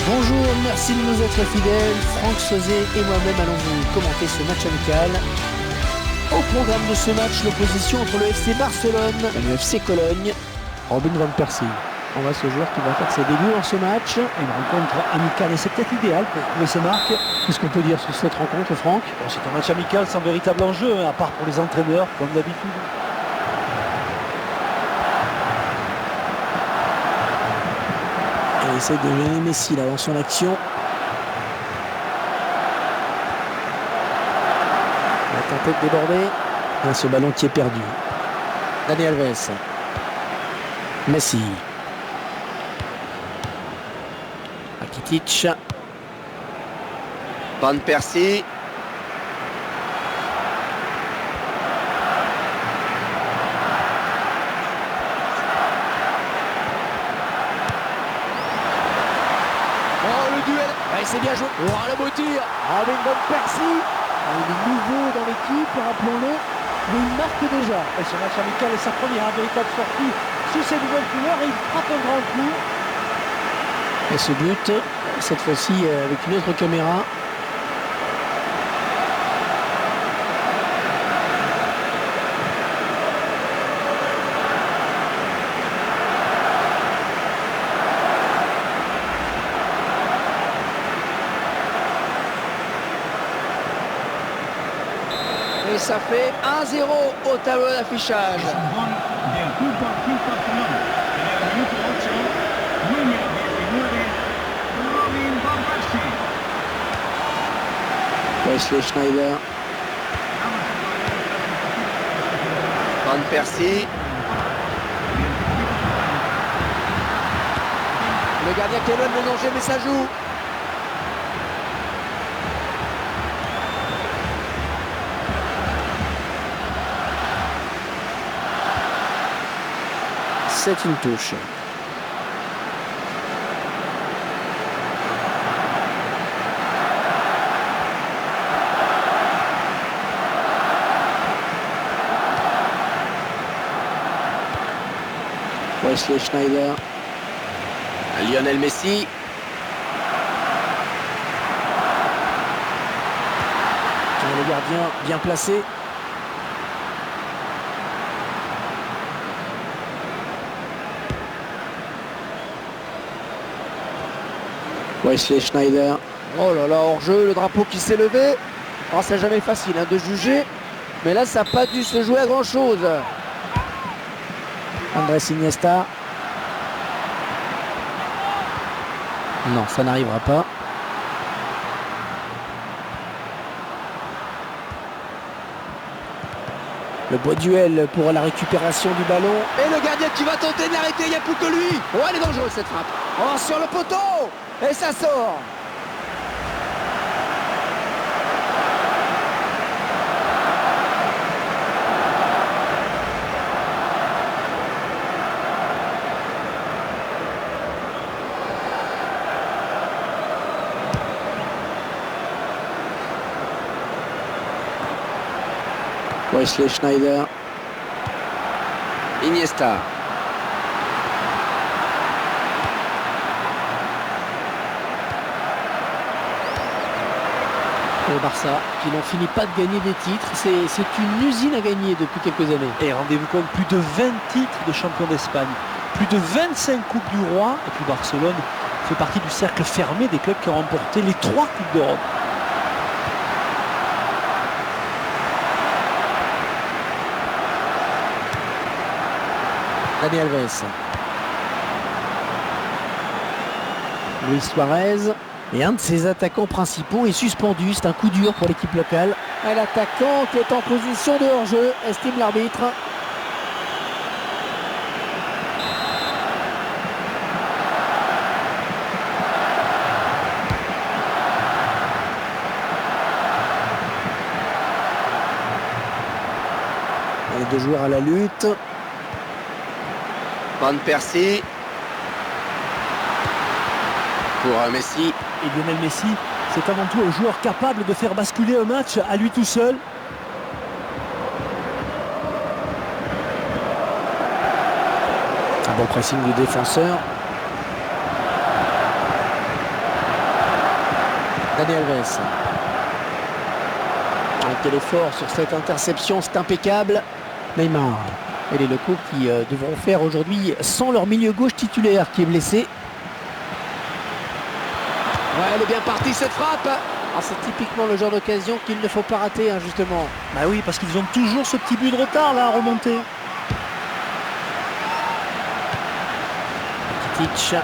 Bonjour, merci de nous être fidèles. Franck Sauzet et moi-même allons vous commenter ce match amical. Au programme de ce match, l'opposition entre le FC Barcelone et le FC Cologne. Robin van Persie. On voit ce joueur qui va faire ses débuts dans ce match. Une rencontre amicale et c'est peut-être idéal pour trouver ses marques. Qu'est-ce qu'on peut dire sur cette rencontre, Franck? C'est un match amical sans véritable enjeu, à part pour les entraîneurs, comme d'habitude. Il essaie de gêner Messi là dans son action. Il va tenter de déborder. Et ce ballon qui est perdu. Dani Alves. Messi. Rakitic. Van Persie. C'est bien joué. Oh, le beau tir. Robin van Persie. Il est nouveau dans l'équipe, rappelons-le, mais il marque déjà. Et ce match amical est sa première véritable sortie sous ses nouvelles couleurs et il frappe un grand coup. Et ce but, cette fois-ci avec une autre caméra. Et ça fait 1-0 au tableau d'affichage. Wesley Schneider. Van Persie. Le gardien qui éloigne le danger, mais ça joue. C'est une touche. Wesley Schneider. Lionel Messi. Le gardien bien placé. Wesley Schneider. Oh là là, hors-jeu, le drapeau qui s'est levé. Oh, c'est jamais facile de juger. Mais là, ça n'a pas dû se jouer à grand-chose. Andrés Iniesta. Non, ça n'arrivera pas. Le beau duel pour la récupération du ballon. Et le gardien qui va tenter de l'arrêter, il n'y a plus que lui. Oh, elle est dangereuse cette frappe. Oh, sur le poteau. Et ça sort. Wesley Schneider. Iniesta. Le Barça qui n'en finit pas de gagner des titres. C'est une usine à gagner depuis quelques années. Et rendez-vous compte, plus de 20 titres de champion d'Espagne, plus de 25 Coupes du Roi. Et puis Barcelone fait partie du cercle fermé des clubs qui ont remporté les 3 Coupes d'Europe. Dani Alves. Luis Suarez. Et un de ses attaquants principaux est suspendu. C'est un coup dur pour l'équipe locale. Et l'attaquant qui est en position de hors-jeu, estime l'arbitre. Les deux joueurs à la lutte. Van Persie. Pour Messi. Et Lionel Messi, c'est avant tout un joueur capable de faire basculer un match à lui tout seul. Un bon pressing du défenseur. Dani Alves. Quel effort sur cette interception, c'est impeccable. Neymar et les locaux qui devront faire aujourd'hui sans leur milieu gauche titulaire qui est blessé. Ouais, elle est bien partie cette frappe. Ah, c'est typiquement le genre d'occasion qu'il ne faut pas rater, hein, justement. Bah oui, parce qu'ils ont toujours ce petit but de retard là à remonter. Rakitic.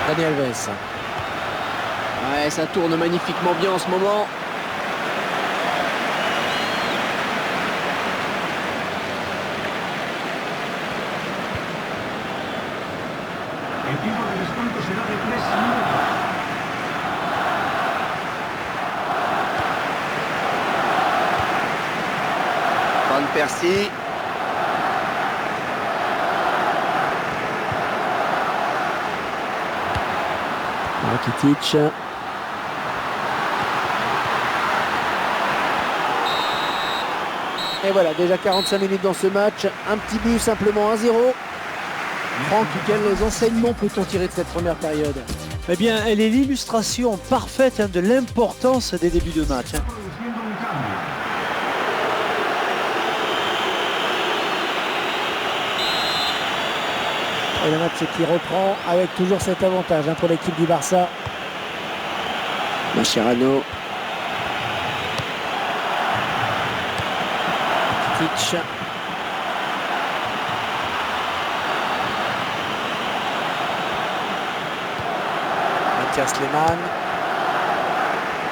Dani Alves. Ouais, ça tourne magnifiquement bien en ce moment. Van Persie. Rakitic. Et voilà, déjà 45 minutes dans ce match. Un petit but, simplement 1-0. Franck, quels enseignements peut-on tirer de cette première période? Eh bien, elle est l'illustration parfaite de l'importance des débuts de match. Et le match qui reprend avec toujours cet avantage pour l'équipe du Barça. Mascherano. Rakitic. Mathias Lehmann.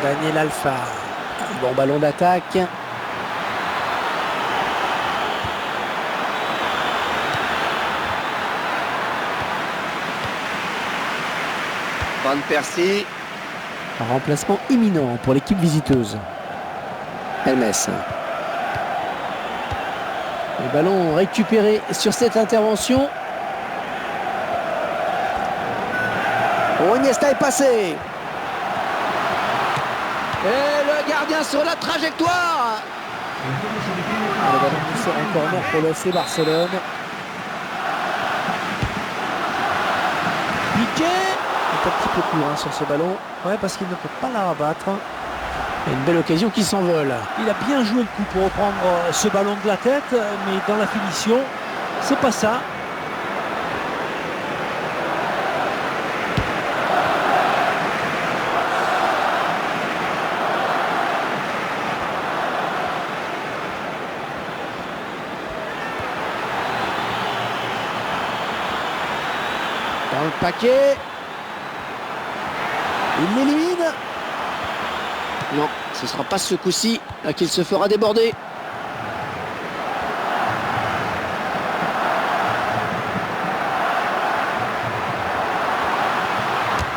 Daniel Alpha. Bon ballon d'attaque. Van Persie. Un remplacement imminent pour l'équipe visiteuse. Hermès. Le ballon récupéré sur cette intervention. Oh, Iniesta est passé. Et le gardien sur la trajectoire. Le ballon poussé en corner pour le FC Barcelone. Piqué. Un petit peu court sur ce ballon. Ouais, parce qu'il ne peut pas la rabattre. Et une belle occasion qui s'envole. Il a bien joué le coup pour reprendre ce ballon de la tête, mais dans la finition, c'est pas ça. Dans le paquet. Il l'élimine. Non, ce ne sera pas ce coup-ci qu'il se fera déborder.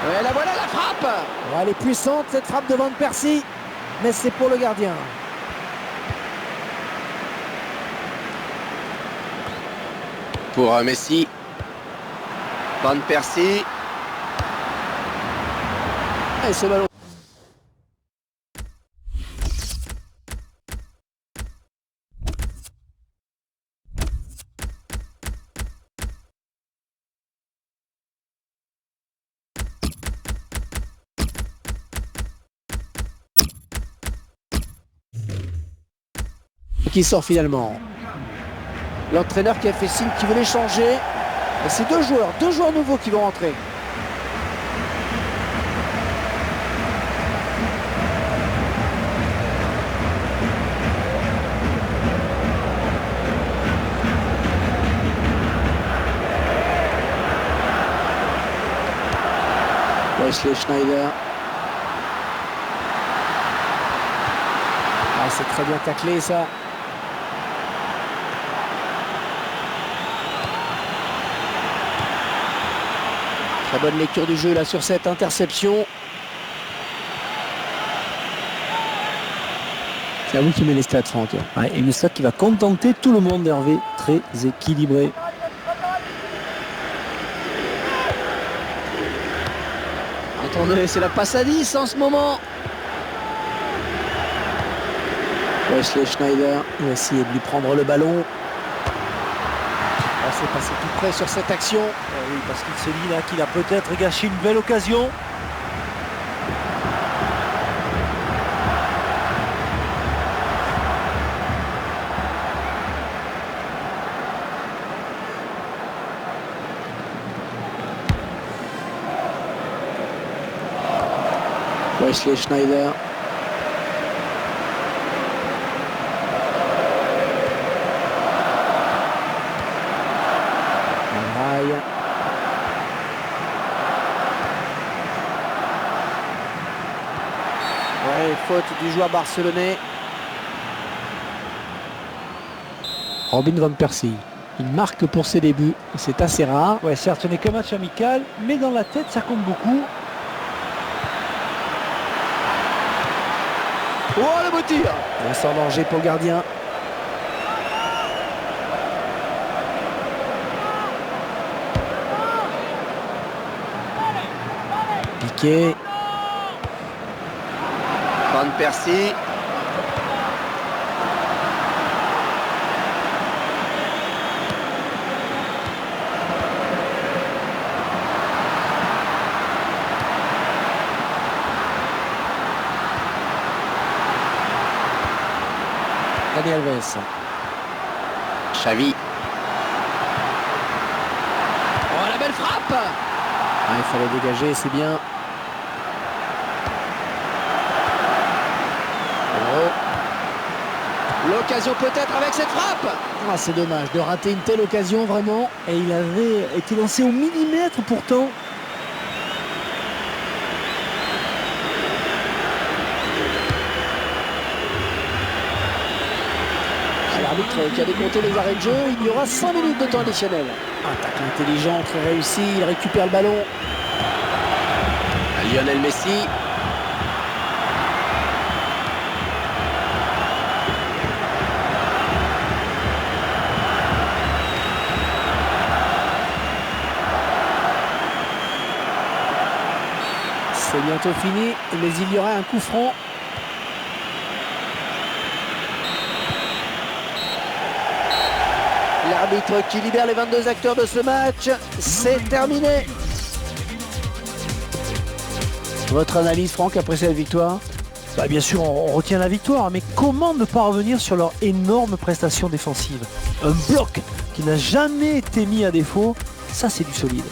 Et la voilà la frappe. Oh, elle est puissante cette frappe de Van Persie, mais c'est pour le gardien. Pour Messi. Van Persie. Et ce ballon. Qui sort finalement. L'entraîneur qui a fait signe qu'il voulait changer. Et c'est deux joueurs nouveaux qui vont rentrer. Wesley Schneider. Ah, c'est très bien taclé ça. Très bonne lecture du jeu là sur cette interception. C'est à vous qui met les stats, Franck. Ouais, et une stat qui va contenter tout le monde, Hervé. Très équilibré. Attendez, c'est la passe à 10 en ce moment. Wesley Schneider, il va essayer de lui prendre le ballon. C'est passé tout près sur cette action. Oui, parce qu'il se dit là qu'il a peut-être gâché une belle occasion. Wesley Schneider. Magraille. Ouais, faute du joueur barcelonais. Robin van Persie. Il marque pour ses débuts. C'est assez rare. Ouais, certes, ce n'est qu'un match amical, mais dans la tête, ça compte beaucoup. Oh, le beau tir! Sans danger pour le gardien. Piqué. Van Persie. Dani Alves. Xavi. Oh, la belle frappe! Ah, il fallait dégager, c'est bien. Oh. L'occasion peut-être avec cette frappe! Ah, c'est dommage de rater une telle occasion, vraiment. Et il avait été lancé au millimètre pourtant. L'arbitre qui a décompté les arrêts de jeu, il y aura 5 minutes de temps additionnel. Attaque intelligente, très réussie, il récupère le ballon. Lionel Messi. C'est bientôt fini, mais il y aura un coup franc. L'arbitre qui libère les 22 acteurs de ce match, c'est terminé. Votre analyse, Franck, après cette victoire? Bah, bien sûr, on retient la victoire, mais comment ne pas revenir sur leur énorme prestation défensive? Un bloc qui n'a jamais été mis à défaut, ça c'est du solide.